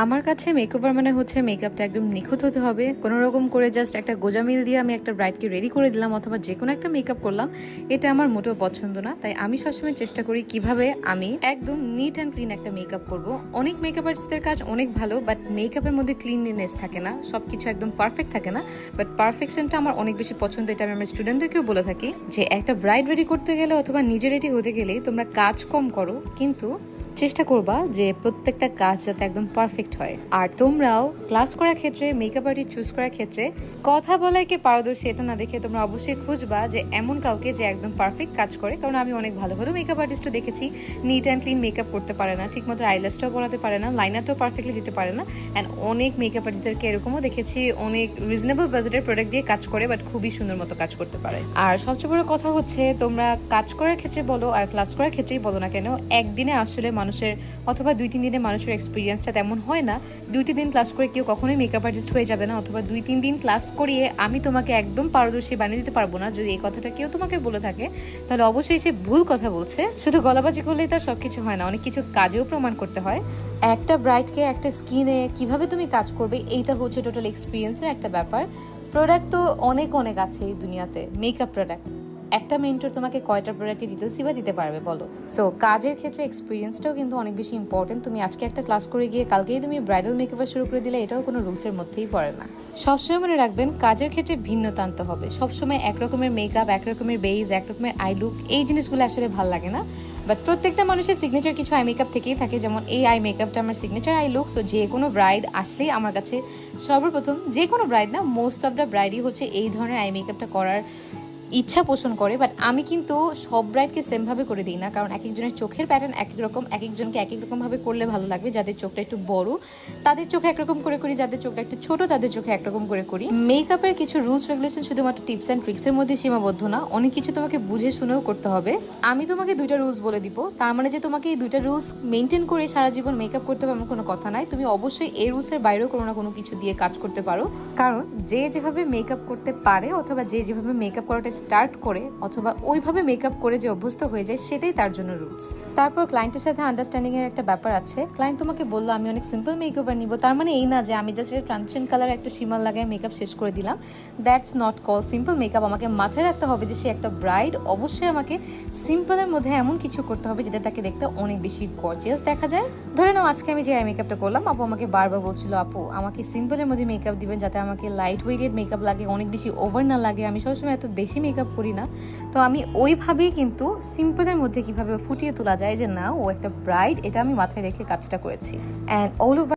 আমার কাছে মেকওভার মানে হচ্ছে মেকআপটা একদম নিখুঁত হতে হবে। কোনো রকম করে জাস্ট একটা গোজামিল দিয়ে আমি একটা ব্রাইডকে রেডি করে দিলাম অথবা যে কোনো একটা মেকআপ করলাম, এটা আমার মোটেও পছন্দ না। তাই আমি সবসময় চেষ্টা করি কিভাবে আমি একদম নিট অ্যান্ড ক্লিন একটা মেকআপ করব। অনেক মেকআপ আর্টিস্টদের কাজ অনেক ভালো, বাট মেকআপের মধ্যে ক্লিনলিনেস থাকে না, সব কিছু একদম পারফেক্ট থাকে না। বাট পারফেকশনটা আমার অনেক বেশি পছন্দ। এটা আমি আমার স্টুডেন্টদেরকেও বলে থাকি যে একটা ব্রাইড রেডি করতে গেলে অথবা নিজে রেডি হতে গেলে তোমরা কাজ কম করো, কিন্তু চেষ্টা করবা যে প্রত্যেকটা কাজ যাতে একদম পারফেক্ট হয়। আর তোমরাও ক্লাস করার ক্ষেত্রে, মেকআপ আর্টিস্ট চুজ করার ক্ষেত্রে কথা বলায় কে পারদর্শী এটা না দেখে তোমরা অবশ্যই খুঁজবা যে এমন কাউকে যে একদম পারফেক্ট কাজ করে। কারণ আমি অনেক ভালো ভালো মেকআপ আর্টিস্টও দেখেছি নিট অ্যান্ড ক্লিন মেকআপ করতে পারে না, ঠিকমতো আইল্যাশটাও পরাতে পারে না, লাইনারটাও পারফেক্টলি দিতে পারে না। অ্যান্ড অনেক মেকআপ আর্টিস্টদেরকে এরকমও দেখেছি অনেক রিজনেবল বাজেটের প্রোডাক্ট দিয়ে কাজ করে, বাট খুবই সুন্দর মতো কাজ করতে পারে। আর সবচেয়ে বড় কথা হচ্ছে তোমরা কাজ করার ক্ষেত্রে বলো আর ক্লাস করার ক্ষেত্রেই বলো না কেন, একদিনে আসলে মানুষের অথবা 2-3 দিনে মানুষের এক্সপিরিয়েন্সটা তেমন হয় না। 2-3 দিন ক্লাস করে কেউ কখনোই মেকআপ আর্টিস্ট হয়ে যাবে না, অথবা 2-3 দিন ক্লাস করিয়ে আমি তোমাকে একদম পারদর্শী বানিয়ে দিতে পারবো না। যদি এই কথাটা কেউ তোমাকে বলে থাকে তাহলে অবশ্যই সে ভুল কথা বলছে। শুধু গলাবাজি করলেই তার সবকিছু হয় না, অনেক কিছু কাজেও প্রমাণ করতে হয়। একটা ব্রাইডকে একটা স্কিনে কিভাবে তুমি কাজ করবে এইটা হচ্ছে টোটাল এক্সপিরিয়েন্সের একটা ব্যাপার। প্রোডাক্ট তো অনেক অনেক আছে এই দুনিয়াতে, মেকআপ প্রোডাক্ট একটা মেন্টর তোমাকে কয়টা প্রোডাক্টের ডিটেলসই বা দিতে পারবে বলো? সো কাজের ক্ষেত্রে এক্সপিরিয়েন্সটাও কিন্তু অনেক বেশি ইম্পর্টেন্ট। তুমি আজকে একটা ক্লাস করে গিয়ে কালকেই তুমি ব্রাইডাল মেকআপ শুরু করে দিলে এটাও কোনো রুলসের মধ্যেই পড়ে না। সবসময় মনে রাখবেন কাজের ক্ষেত্রে ভিন্নতা আনতে হবে। সবসময় একরকমের মেকআপ, একরকমের বেজ, একরকমের আই লুক, এই জিনিসগুলো আসলে ভালো লাগে না। বাট প্রত্যেকটা মানুষের সিগনেচার কিছু আই মেকআপ থেকেই থাকে, যেমন এই আই মেকআপটা আমার সিগনেচার আই লুক। সো যে কোনো ব্রাইড আসলেই আমার কাছে সর্বপ্রথম, যে কোনো ব্রাইড না, মোস্ট অফ দ্য ব্রাইডই হচ্ছে এই ধরনের আই মেকআপটা করার ইচ্ছা পোষণ করে। বাট আমি কিন্তু সব ব্রাইডকে সেমভাবে করে দিই না, কারণ এক একজনের চোখের প্যাটার্ন এক এক রকম, এক একজনকে এক এক রকমভাবে করলে ভালো লাগবে। যাদের চোখটা একটু বড় তাদের চোখে একরকম করে করি, যাদের চোখটা একটু ছোট তাদের চোখে একরকম করে করি। মেকআপের কিছু রুলস রেগুলেশন শুধুমাত্র টিপস অ্যান্ড ট্রিক্সের মধ্যে সীমাবদ্ধ না, অনেক কিছু তোমাকে বুঝে শুনেও করতে হবে। আমি তোমাকে 2টা রুলস বলে দিব, তার মানে যে তোমাকে এই 2টা রুলস মেনটেন করে সারা জীবন মেকআপ করতে হবে এমন কোনো কথা নাই। তুমি অবশ্যই এই রুলসের বাইরেও কোনো না কোনো কিছু দিয়ে কাজ করতে পারো, কারণ যে যেভাবে মেকআপ করতে পারে অথবা যে যেভাবে মেকআপ করাটা স্টার্ট করে অথবা ওইভাবে মেকআপ করে যে অভ্যস্ত হয়ে যায় সেটাই তার জন্য রুলস। তারপর ক্লায়েন্টের সাথে আন্ডারস্ট্যান্ডিং এর একটা ব্যাপার আছে। ক্লায়েন্ট তোমাকে বললো আমি অনেক সিম্পল মেকওভার নিব, তার মানে এই না যে আমি জাস্ট ট্রান্সিশন কালার একটা শিমার লাগায় মেকআপ শেষ করে দিলাম। That's not call simple makeup. আমাকে মাথায় রাখতে হবে যে সে একটা ব্রাইড, অবশ্যই আমাকে সিম্পলের মধ্যে এমন কিছু করতে হবে যেটা তাকে দেখতে অনেক বেশি গর্জিয়াস দেখা যায়। ধরে নাও আজকে আমি যে আই মেকআপটা করলাম, আপু আমাকে বারবার বলছিল আপু আমাকে সিম্পলের মধ্যে মেকআপ দিবেন যাতে আমাকে লাইট ওয়েটেড মেকআপ লাগে, অনেক বেশি ওভার না লাগে। আমি সবসময় এত বেশি মেকআপ করি না, তো আমি ওইভাবেই কিন্তু সিম্পলের মধ্যে কিভাবে ফুটিয়ে তোলা যায় যে না ও একটা ব্রাইড, এটা আমি মাথায় রেখে কাজটা করেছি। And all over